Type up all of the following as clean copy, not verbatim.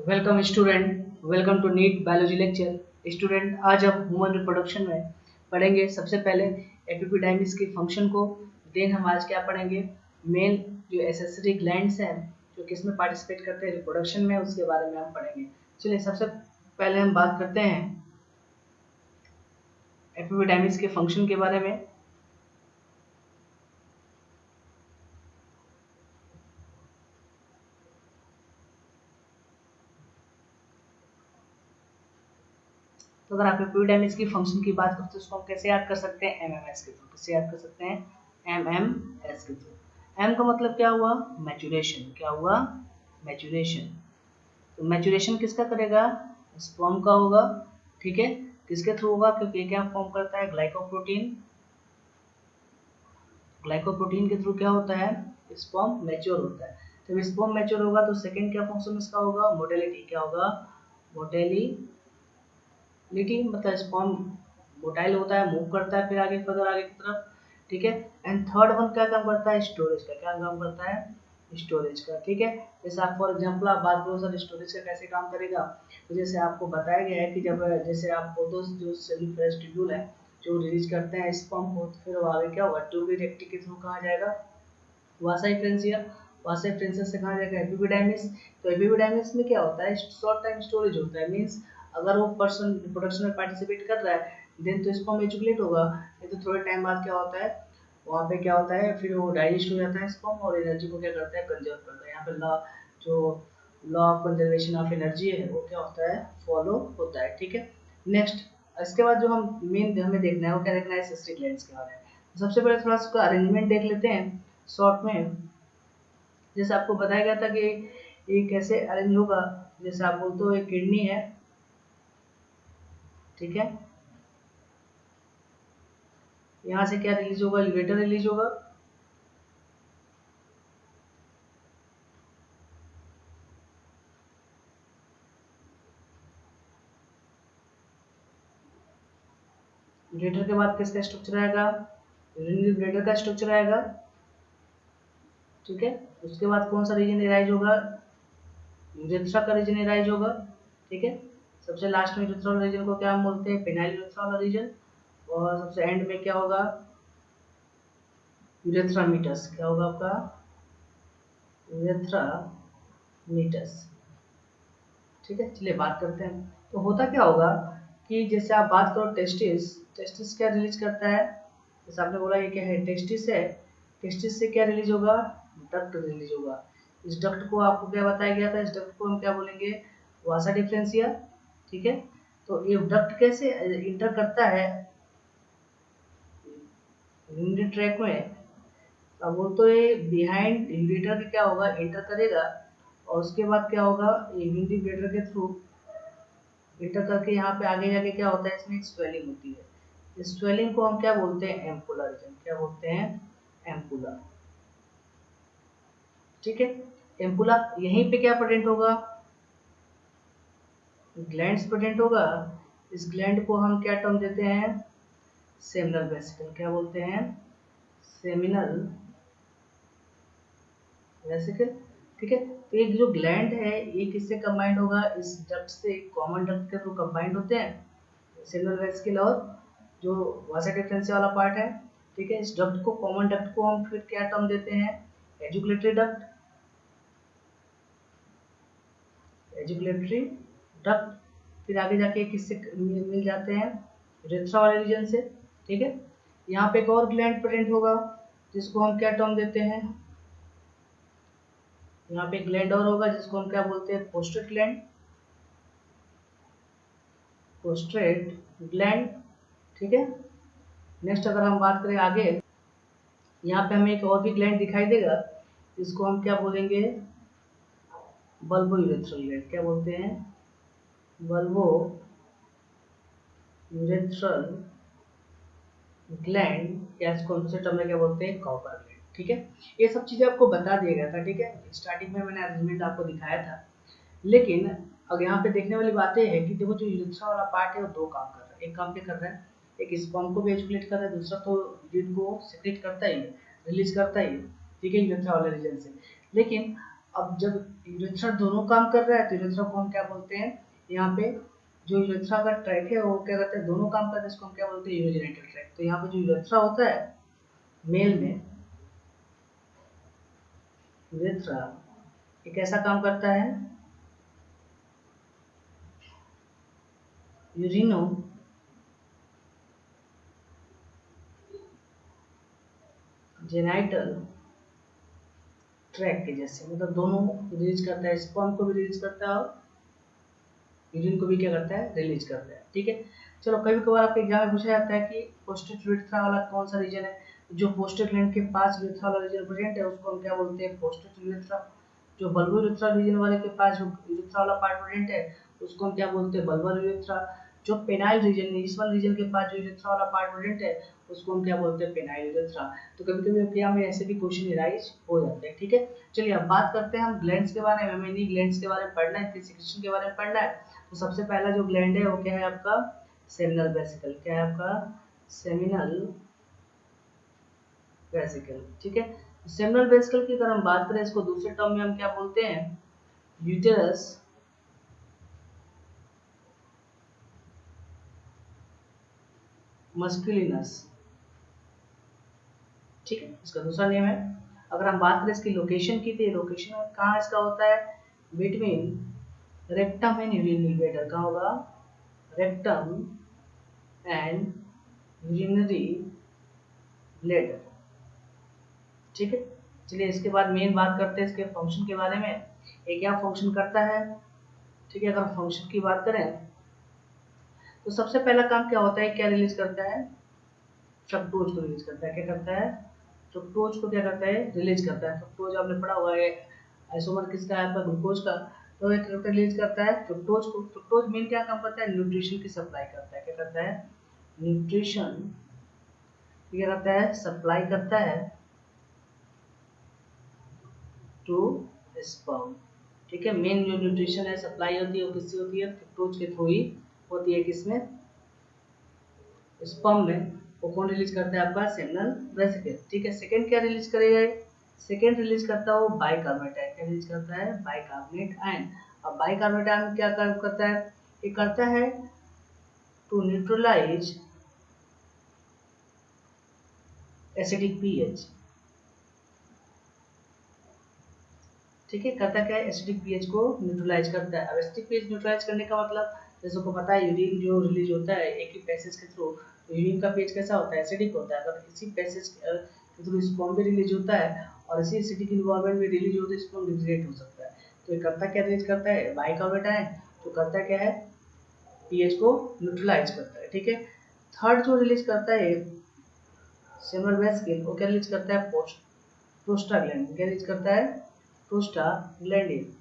Welcome student, welcome to NEET biology lecture. Student, आज हम human reproduction में पढ़ेंगे सबसे पहले एपिडाइमिस के फंक्शन को। देन हम आज क्या पढ़ेंगे, मेन जो एसेसरी ग्लैंड्स हैं जो किस में पार्टिसिपेट करते हैं रिप्रोडक्शन में, उसके बारे में हम पढ़ेंगे। चलिए सबसे पहले हम बात करते हैं एपिडाइमिस के फंक्शन के बारे में। तो अगर आप एपिडाइमिस की फंक्शन की बात करते हैं उसको हम कैसे याद कर सकते हैं, एमएमएस के थ्रू। कैसे याद कर सकते हैं, एमएमएस के थ्रू। एम का मतलब क्या हुआ, मैचुरेशन। क्या हुआ, मैचुरेशन। तो मैचुरेशन किसका करेगा, स्पर्म का होगा। ठीक है, किसके थ्रू होगा, क्योंकि क्या फॉर्म करता है, ग्लाइकोप्रोटीन। ग्लाइकोप्रोटीन के थ्रू क्या होता है, स्पर्म मैच्योर होता है। जब स्पर्म मैच्योर होगा तो सेकंड क्या फंक्शन इसका होगा, मोटेलिटी। क्या होगा, मोटेलिटी। मतलब स्पर्म मोटाइल होता है, मूव करता है फिर आगे फर्दर आगे की तरफ। ठीक है, एंड थर्ड वन क्या काम करता है, स्टोरेज का। क्या काम करता है, स्टोरेज का। ठीक है, जैसे आप फॉर एग्जांपल आप बात करो सर स्टोरेज का कैसे काम करेगा, तो जैसे आपको बताया गया है कि जब जैसे आप फोटोज जो सेल्यूलोज ट्यूब्यूल है जो रिलीज करते हैं स्पर्म को, तो फिर वो आगे क्या होगा, ट्यूबुलर रेक्टी के थ्रू कहाँ जाएगा, वासा फ्रेंसिया। वासा फ्रेंसिया से कहाँ जाएगा, एपिडाइमिस। तो एपिडाइमिस में क्या होता है, शॉर्ट टाइम स्टोरेज होता है। मींस अगर वो पर्सन प्रोडक्शन में पार्टिसिपेट कर रहा है देन तो स्पर्म एजुकेट होगा, नहीं तो थोड़े टाइम बाद क्या होता है, वहाँ पे क्या होता है, फिर वो डाइजेस्ट हो जाता है स्पर्म और एनर्जी को क्या करता है, कंजर्व करता है। यहाँ पे लॉ जो law of conservation of energy है वो क्या होता है, फॉलो होता है। ठीक है, नेक्स्ट इसके बाद जो हम मेन हमें देखना है वो क्या देखना है, सेस्ट्री ग्लैंड्स के बारे में। सबसे पहले थोड़ा सा अरेंजमेंट देख लेते हैं शॉर्ट में। जैसे आपको बताया गया था कि ये कैसे अरेंज होगा, जैसे आप बोलते हो एक किडनी है। ठीक है, यहाँ से क्या रिलीज होगा, यूरेटर रिलीज होगा। यूरेटर के बाद किसका स्ट्रक्चर आएगा, यूरेटर का स्ट्रक्चर आएगा। ठीक है, उसके बाद कौन सा रीजन एराइज होगा, यूरेथ्रा का रीजन एराइज होगा। ठीक है, सबसे लास्ट में यूरेथ्रा रीजन को क्या हम बोलते हैं, पेनाइल यूरेथ्रा वाला रीजन। और सबसे एंड में क्या होगा, यूरेथ्रा मीटस। क्या होगा आपका, यूरेथ्रा मीटस। ठीक है, चलिए बात करते हैं। तो होता क्या होगा कि जैसे आप बात करो टेस्टिस, टेस्टिस क्या रिलीज करता है, जैसे आपने बोला ये क्या है, टेस्टिस है। टेस्टिस से क्या रिलीज होगा, डक्ट रिलीज होगा। इस डक्ट को आपको क्या बताया गया था, इस डक्ट को हम क्या बोलेंगे, वासा डिफरेंशिया। ठीक है, तो ये डक्ट कैसे इंटर करता है यूरिनरी ट्रैक में। अब वो तो ये बिहाइंड यूरेटर के क्या होगा, इंटर करेगा और उसके बाद क्या होगा, ये यूरिनरी ब्लैडर के थ्रू इंटर करके यहाँ पे आगे जाके क्या होता है, इसमें एक स्वेलिंग होती है। इस स्वेलिंग को हम क्या बोलते हैं, एम्पुला रीजन। क्या बोलते हैं, एम्पुला। ठीक है, एम्पुला यहीं पे क्या प्रेजेंट होगा, ग्लैंड्स प्रेजेंट होगा। इस ग्लैंड को हम क्या टर्म देते हैं, सेमिनल वेसिकल। क्या बोलते हैं, सेमिनल वेसिकल। ठीक है, तो एक जो ग्लैंड है ये किससे कंबाइंड होगा, इस डक्ट से, कॉमन डक्ट के थ्रू कंबाइंड होते हैं सेमिनल वेसिकल और जो वासा डिफरेंस वाला पार्ट है। ठीक है, इस डक्ट को, कॉमन डक्ट को हम फिर क्या टर्म देते हैं, एजुकुलेटरी डक्ट। एजुकुलेटरी डक्ट फिर आगे जाके किससे मिल जाते हैं, यूरेथ्रा वाले रीजन से। ठीक है, यहाँ पे एक और ग्लैंड प्रेजेंट होगा जिसको हम क्या टर्म देते हैं, यहाँ पे ग्लैंड और होगा जिसको हम क्या बोलते हैं, पोस्ट्रेट ग्लैंड। पोस्ट्रेट ग्लैंड। ठीक है, नेक्स्ट अगर हम बात करें आगे, यहाँ पे हमें एक और भी ग्लैंड दिखाई देगा जिसको हम क्या बोलेंगे, बल्बो यूरेथ्रल ग्लैंड। क्या बोलते हैं, बल्बो यूरेथ्रल ग्लैंड, या इसको दूसरे टर्म में क्या बोलते हैं, कॉपर ग्लैंड। ठीक है, ये सब चीजें आपको बता दिया गया था। ठीक है, स्टार्टिंग में मैंने अरेंजमेंट आपको दिखाया था। लेकिन अब यहाँ पे देखने वाली बात है कि देखो जो यूरेथ्रा वाला पार्ट है वो दो काम कर रहा है। एक काम क्या कर रहा है, एक स्पर्म को भी एजुकेट कर रहा है, दूसरा तो यूरिन को सेक्रेट करता ही है, रिलीज करता ही है। ठीक है, यूरेथ्रा वाले रीजन से। लेकिन अब जब यूरेथ्रा दोनों काम कर रहा है तो यूरेथ्रा को हम क्या बोलते हैं, यहाँ पे जो यूरेथ्रा का ट्रैक है वो क्या करता है, दोनों काम करते हैं, इसको हम क्या बोलते हैं, यूरोजेनिटल ट्रैक। तो यहाँ पे जो यूरेथ्रा होता है मेल में, यूरेथ्रा ये कैसा काम करता है, यूरिनो जेनाइटल ट्रैक के जैसे, मतलब दोनों रिलीज करता है, स्पर्म को भी रिलीज करता है और यूरिन को भी क्या करता है, रिलीज करता है। ठीक है, चलो कभी कभार आपके एग्जाम में पूछा जाता है कि पोस्टेट यूरेथ्रा वाला कौन सा रीजन है, जो पोस्टेट ग्लैंड के पास यूरेथ्रा वाला रीजन प्रेजेंट है उसको हम क्या बोलते हैं, पोस्टेट यूरेथ्रा। जो बल्बो यूरेथ्रा रीजन वाले के पास जो यूरेथ्रा वाला पार्ट प्रेजेंट है उसको हम क्या बोलते हैं, बल्बर यूरेथ्रा। जो पेनाइल रीजन है, इस वाले रीजन के पास जो यूरेथ्रा वाला पार्ट प्रेजेंट है उसको हम क्या बोलते हैं, पेनाइल यूरेथ्रा। तो कभी कभी एग्जाम में ऐसे भी क्वेश्चन राइज हो जाते हैं। ठीक है, चलिए अब बात करते हैं हम ग्लैंड्स के बारे में। हमें इन्हीं ग्लैंड्स के बारे में पढ़ना है, इनके सिक्रेशन के बारे में पढ़ना है। तो सबसे पहला जो ग्लैंड है वो क्या है आपका, सेमिनल वेसिकल। क्या है आपका, सेमिनल वेसिकल। ठीक है, सेमिनल वेसिकल की अगर हम बात करें, इसको दूसरे टर्म में हम क्या बोलते हैं, यूटेरस मस्कुलिनस। ठीक है, इसका दूसरा नेम है। अगर हम बात करें इसकी लोकेशन की, तो लोकेशन कहाँ इसका होता है, between rectum and urinary bladder. कहाँ होगा, रेक्टम एंड यूरिनरी ब्लैडर। ठीक है, चलिए इसके बाद मेन बात करते हैं इसके फंक्शन के बारे में, ये क्या फंक्शन करता है। ठीक है, अगर फंक्शन की बात करें तो सबसे पहला काम क्या होता है, क्या रिलीज करता है, फ्रक्टोज को रिलीज करता है। क्या करता है, फ्रक्टोज को क्या करता है, रिलीज करता है। फ्रक्टोज आपने पढ़ा हुआ है, आइसोमर किसका है आपका, ग्लूकोज का। तो एक रिलीज करता है फ्रक्टोज को। फ्रक्टोज मेन क्या काम करता है, न्यूट्रिशन की सप्लाई करता है। क्या करता है, न्यूट्रिशन क्या करता है, सप्लाई करता है टू स्पर्म। ठीक है, मेन जो न्यूट्रिशन है सप्लाई होती है वो किससे होती है, फ्रक्टोज के थ्रू ही होती है। किसमें, स्पर्म में। वो कौन रिलीज करता है आपका, सेमिनल वेसिकल। ठीक है, सेकंड क्या रिलीज करेगा, सेकंड रिलीज करता है वो बाइकार्बोनेट आयन। क्या रिलीज करता है, बाइकार्बोनेट आयन। अब बाइकार्बोनेट आयन क्या काम करता है, ये करता है टू न्यूट्रलाइज एसिडिक पीएच। ठीक है, करता क्या है, एसिडिक पीएच को न्यूट्रलाइज करता है। अब एसिडिक पीएच न्यूट्रलाइज करने का मतलब, जैसे को पता है यूरिन जो रिलीज होता है एक ही पैसेज के थ्रू, तो यूरिन का पीएच कैसा होता है, एसिडिक होता है। अगर इसी पैसेज के थ्रू स्पर्म भी रिलीज होता है और इसी एसिडिक इन्वायरमेंट में रिलीज होता है, स्पर्म डिग्रेड हो सकता है। तो ये करता क्या, रिलीज करता है बाइकार्बोनेट आयन। तो करता क्या है, पीएच को न्यूट्रलाइज करता है। ठीक है, थर्ड जो रिलीज करता है सेमिनल वेसिकल, वो क्या रिलीज करता है, प्रोस्टाग्लैंडिन। क्या रिलीज करता है, प्रोस्टाग्लैंडिन।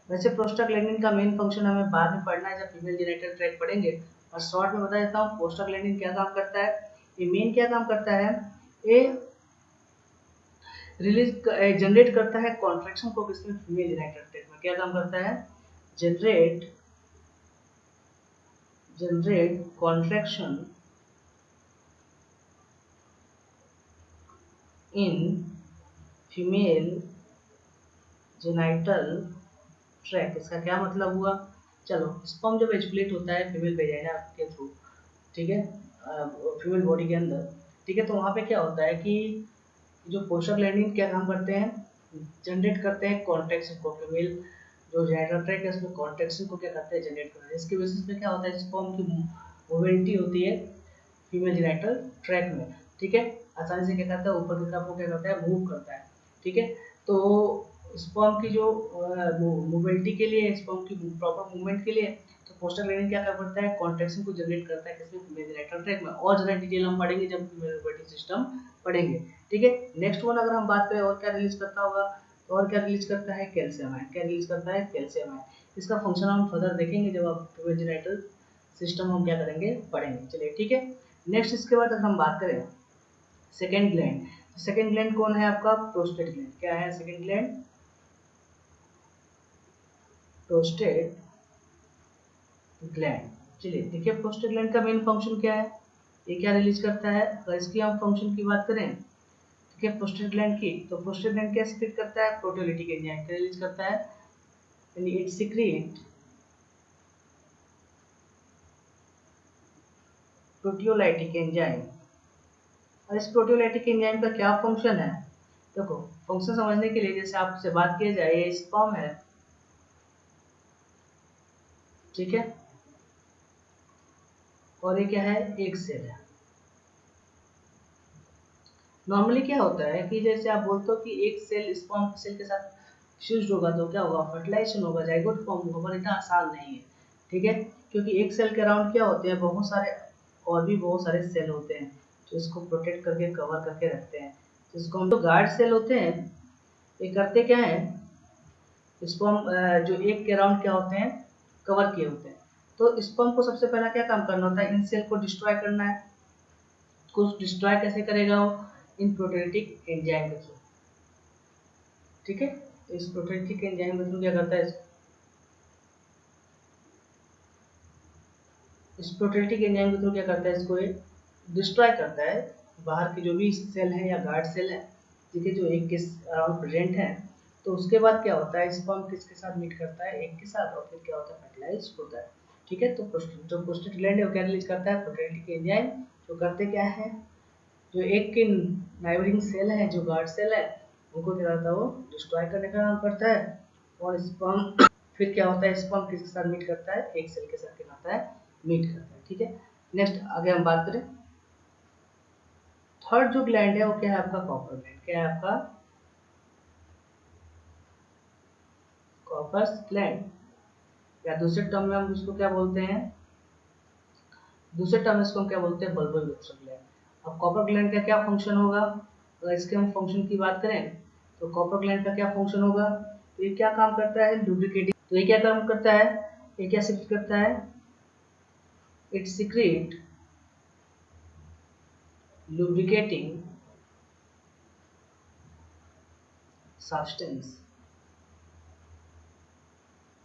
वैसे प्रोस्टाग्लैंडिन का मेन फंक्शन हमें बाद में पढ़ना है जब फीमेल जेनिटल ट्रैक्ट पढ़ेंगे, और शॉर्ट में बता देता हूँ प्रोस्टाग्लैंडिन क्या काम करता है। ये मेन क्या काम करता है, ये रिलीज जनरेट करता है कॉन्ट्रैक्शन को किसमें, फीमेल जेनिटल ट्रैक्ट में। क्या काम करता है, generate contraction in female genital track. इसका क्या मतलब हुआ, चलो स्पर्म जब एजुकेट होता है फीमेल वेजाइना के थ्रू, ठीक है, फीमेल बॉडी के अंदर। ठीक है, तो वहाँ पे क्या होता है कि जो प्रोस्टाग्लैंडिन क्या काम करते हैं, जनरेट करते हैं कॉन्ट्रैक्शन को, फीमेल जो जेनिटल ट्रैक है उसमें कॉन्ट्रैक्शन को क्या करते हैं, जनरेट करते हैं। इसके बेसिस पे क्या होता है, स्पर्म की मोबिलिटी होती है फीमेल जेनिटल ट्रैक में। ठीक है, आसानी से क्या करता है, ऊपर की तरफ को क्या करता है, मूव करता है। ठीक है, तो स्पर्म की जो मोबिलिटी के लिए, स्पर्म की प्रॉपर मूवमेंट के लिए, तो प्रोस्टाग्लैंडिन क्या करता है, कॉन्ट्रैक्शन को जनरेट करता है किसमें, फीमेल जेनिटल ट्रैक में। और ज़्यादा डिटेल हम पढ़ेंगे जब फीमेल रिप्रोडक्टिव सिस्टम पढ़ेंगे। ठीक है, नेक्स्ट वन अगर हम बात करें और क्या रिलीज करता होगा, तो और क्या रिलीज करता है, कैल्शियम आयन। क्या रिलीज करता है, कैल्शियम आयन। इसका फंक्शन हम फर्दर देखेंगे जब आप फीमेल जेनिटल सिस्टम हम क्या करेंगे, पढ़ेंगे। चलिए ठीक है, नेक्स्ट इसके बाद अगर हम बात करें सेकेंड ग्लैंड, सेकेंड ग्लैंड कौन है आपका, प्रोस्टेट ग्लैंड। क्या है सेकेंड ग्लैंड, प्रोस्टेट ग्लैंड। चलिए देखिए प्रोस्टेट ग्लैंड का मेन फंक्शन क्या है, ये क्या रिलीज करता है। अगर इसकी हम फंक्शन की बात करें तो ठीक है, प्रोस्टेग्लैंड की, तो प्रोस्टेग्लैंड क्या सिक्रेट करता है, प्रोटियोलिटिक एंजाइम क्या रिलीज करता है, यानी इट सीक्रेट प्रोटियोलाइटिक एंजाइम। और इस प्रोटियोलाइटिक एंजाइम का क्या फंक्शन है, देखो फंक्शन समझने के लिए जैसे आपसे बात किया जाए, ये स्पर्म है, ठीक है, और ये क्या है, एक सेल है। नॉर्मली क्या होता है कि जैसे आप बोलते हो कि एक सेल स्पर्म सेल के साथ फ्यूज्ड होगा तो क्या होगा, फर्टिलाइजेशन होगा, जाइगोट फॉर्म होगा, पर इतना आसान नहीं है, ठीक है, क्योंकि एक सेल के अराउंड क्या होते हैं, बहुत सारे और भी बहुत सारे सेल होते हैं जो इसको प्रोटेक्ट करके कवर करके रखते हैं, जिसको हम लोग गार्ड सेल होते हैं। ये करते क्या है, स्पर्म जो एक के अराउंड क्या होते हैं, कवर किए होते हैं। तो स्पर्म को सबसे पहला क्या काम करना होता है, इन सेल को डिस्ट्रॉय करना है। कुछ डिस्ट्रॉय कैसे करेगा वो, इन प्रोटीलिटिक एंजाइम के थ्रू, ठीक है। तो इस प्रोटीलिटिक एंजाइम के थ्रू क्या करता है, इस प्रोटीलिटिक एंजाइम के थ्रू क्या करता है, इसको ये डिस्ट्रॉय करता है, बाहर के जो भी सेल है या गार्ड सेल है, ठीक है, जो एक के अराउंड प्रेजेंट है। तो उसके बाद क्या होता है, स्पर्म किसके साथ मीट करता है, एक के साथ, और फिर क्या होता है, फर्टिलाइज होता है, ठीक है। तो जो प्रोस्टेग्लैंड है वो क्या रिलीज करता है, प्रोटीलिटिक एंजाइम, जो करते क्या है, जो एक के नाइबरिंग सेल है, जो गार्ड सेल है, उनको क्या करता है, वो डिस्ट्रॉय करने का काम करता है। और स्पर्म फिर क्या होता है, स्पर्म किसके साथ मीट करता है, एक सेल के साथ क्या करता है, मीट करता है, ठीक है। नेक्स्ट आगे हम बात करें, थर्ड जो ग्लैंड है वो क्या है आपका, कॉपर ग्लैंड, क्या है आपका, कॉपर्स ग्लैंड, या दूसरे टर्म में हम इसको क्या बोलते हैं, दूसरे टर्म में इसको हम क्या बोलते हैं, बल्बल ग्लैंड। अब कॉपर ग्लैंड का क्या फंक्शन होगा, अगर इसके हम फंक्शन की बात करें तो कॉपर ग्लैंड का क्या फंक्शन होगा, तो ये क्या काम करता है, लुब्रिकेटिंग। तो ये क्या काम करता है, ये क्या सिक्रेट करता है, इट सीक्रेट लुब्रिकेटिंग सब्सटेंस,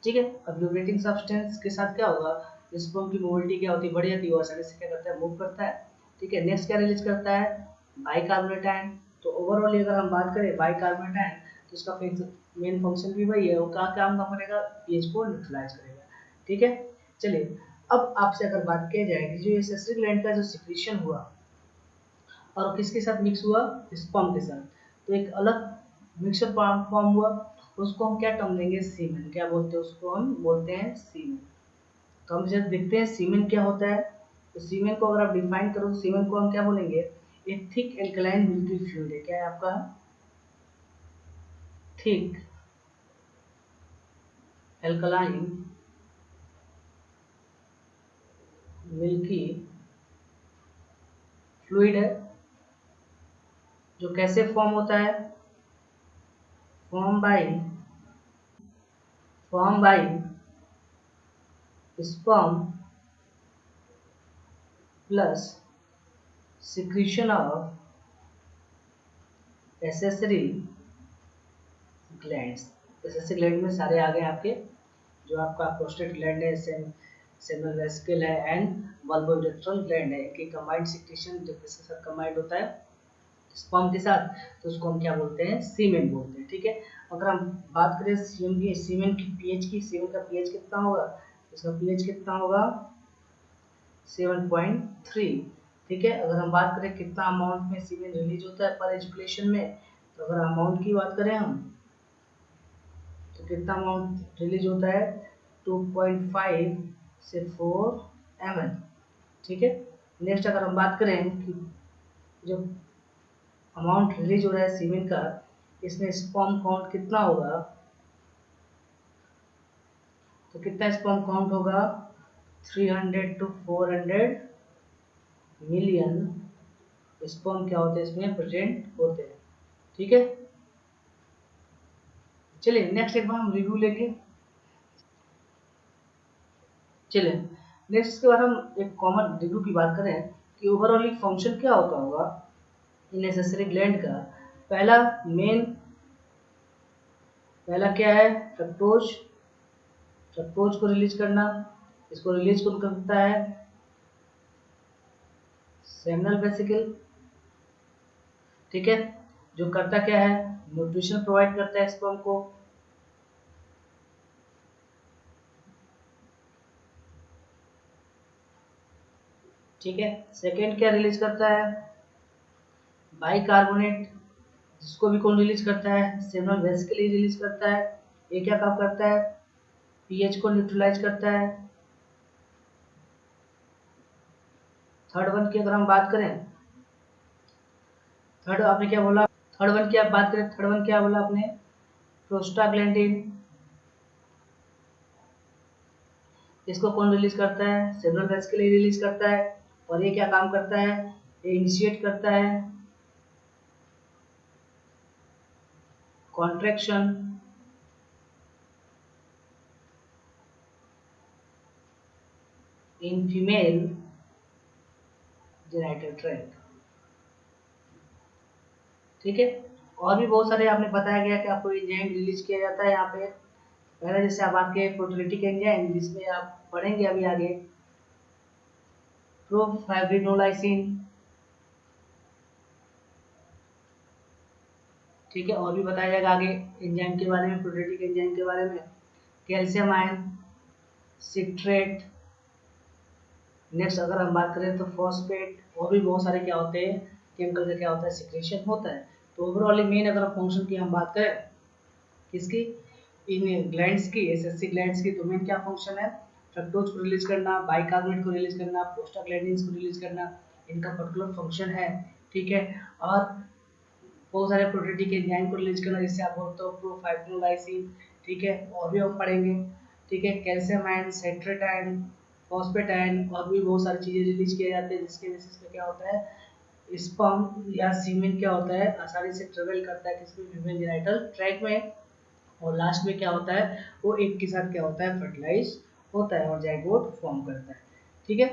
ठीक है। अब लुब्रिकेटिंग सब्सटेंस के साथ क्या होगा, स्पर्म की मोबिलिटी क्या होती है, बढ़ जाती है, वो आसानी से क्या करता है, मूव करता है, ठीक है। नेक्स्ट क्या रिलीज करता है, बाइकार्बोनेट आयन। तो ओवरऑल अगर हम बात करें बाइकार्बोनेट आयन, तो इसका मेन फंक्शन भी वही है, वो क्या काम करेगा, पीएच को न्यूट्रलाइज करेगा, ठीक है। चलिए, अब आपसे अगर बात की जाए कि जो ये सेसेरी ग्लैंड का जो सिक्रीशन हुआ और किसके साथ मिक्स हुआ, स्पर्म के साथ, तो एक अलग मिक्सचर फॉर्म हुआ, उसको हम क्या टर्म देंगे, सीमेन, क्या बोलते हैं उसको, हम बोलते हैं सीमेन। तो हम जब देखते हैं सीमेन क्या होता है, तो सीमेन को अगर आप डिफाइन करो तो सीमेन को हम क्या बोलेंगे, एक थिक एल्कलाइन मिल्की फ्लूइड है, क्या है आपका, थिक एल्कलाइन मिल्की फ्लूइड है, जो कैसे फॉर्म होता है, form by form by sperm plus secretion of accessory glands. Accessory gland में सारे आ गए आपके, जो आपका प्रोस्टेट ग्लैंड है, सेमिनल वेसिकल है, एंड बल्बोरेक्टल ग्लैंड है, कि कंबाइंड सिक्रीशन जब इसके साथ कंबाइंड होता है स्पर्म के साथ, तो उसको हम क्या बोलते हैं, सीमेन बोलते हैं, ठीक है। अगर हम बात करें सीमेन की पीएच की, सीमेन का पीएच कितना होगा, इसका पीएच कितना होगा, 7.3, ठीक है। अगर हम बात करें कितना अमाउंट में सीमेन रिलीज होता है पर एजुकेशन में, तो अगर अमाउंट की बात करें हम, तो कितना अमाउंट रिलीज होता है, 2.5 से 4 ml, ठीक है। नेक्स्ट अगर हम बात करें कि जब अमाउंट रिलीज हो रहा है सीमेन का, इसमें स्पर्म काउंट कितना होगा, तो कितना स्पर्म काउंट होगा, 300 to 400 मिलियन स्पर्म क्या होते हैं इसमें प्रेजेंट होते हैं, ठीक है। चलिए नेक्स्ट एक बार हम रिव्यू लेंगे, चलिए नेक्स्ट इसके बाद हम एक कॉमन रिव्यू की बात करें कि ओवरऑल फंक्शन क्या होता होगा नेसेसरी ग्लैंड का। पहला मेन, पहला क्या है, फ्रक्टोज, फ्रक्टोज को रिलीज करना, इसको रिलीज कौन करता है, सेमिनल वेसिकल, ठीक है। जो करता क्या है, न्यूट्रिशन प्रोवाइड करता है स्पर्म को। ठीक है, सेकेंड क्या रिलीज करता है, बाइकार्बोनेट, जिसको भी कौन रिलीज करता है, सेमिनल वेसिकल रिलीज करता है। ये क्या काम करता है, पीएच को न्यूट्रलाइज करता है। थर्ड वन की अगर हम बात करें, थर्ड आपने क्या बोला, थर्ड वन की आप बात करें, थर्ड वन क्या बोला आपने, प्रोस्टाग्लैंडिन। इसको कौन रिलीज करता है, सेमिनल वेसिकल रिलीज करता है। और ये क्या काम करता है, ये इनिशिएट करता है contraction in female genital tract. ठीक है, और भी बहुत सारे आपने बताया गया कि आपको एंजाइम रिलीज किया जाता है यहाँ पे। पहले जैसे आप आपके प्रोटीलिटिक एंजाइम, जिसमें आप पढ़ेंगे अभी आगे, प्रोफाइब्रिनोलाइसिन। ठीक है, और भी बताया जाएगा आगे एंजाइम के बारे में, प्रोटीलिटिक एंजाइम के बारे में, कैल्शियम आयन, सिट्रेट। नेक्स्ट अगर हम बात करें तो फॉस्फेट, और भी बहुत सारे क्या होते हैं केमिकल का क्या होता है, सिक्रेशन होता है। तो ओवरऑल मेन अगर फंक्शन की हम बात करें किसकी, इन ग्लैंड्स की, एसएससी ग्लैंड्स की, तो मेन क्या फंक्शन है, फ्रक्टोज को रिलीज करना, बाइकार्बोनेट को रिलीज करना, प्रोस्टाग्लैंडिन्स को रिलीज करना, इनका पर्टिकुलर फंक्शन है। ठीक है, और बहुत सारे प्रोटीन के एंजाइम को रिलीज करना, जिससे आप बोलते हो प्रोफाइब्रोलाइसिन। ठीक है, और भी हम पढ़ेंगे। ठीक है, calcium ion, citrate ion, phosphate ion, और भी बहुत सारी चीजें रिलीज किए जाते हैं, जिसके बेसिस पे क्या होता है, स्पर्म या सीमेन क्या होता है, आसानी से ट्रेवल करता है किसी भी फीमेल जेनिटल ट्रैक्ट में। और लास्ट में क्या होता है, वो एक के साथ क्या होता है, फर्टिलाइज होता है और जाइगोट फॉर्म करता है। ठीक है,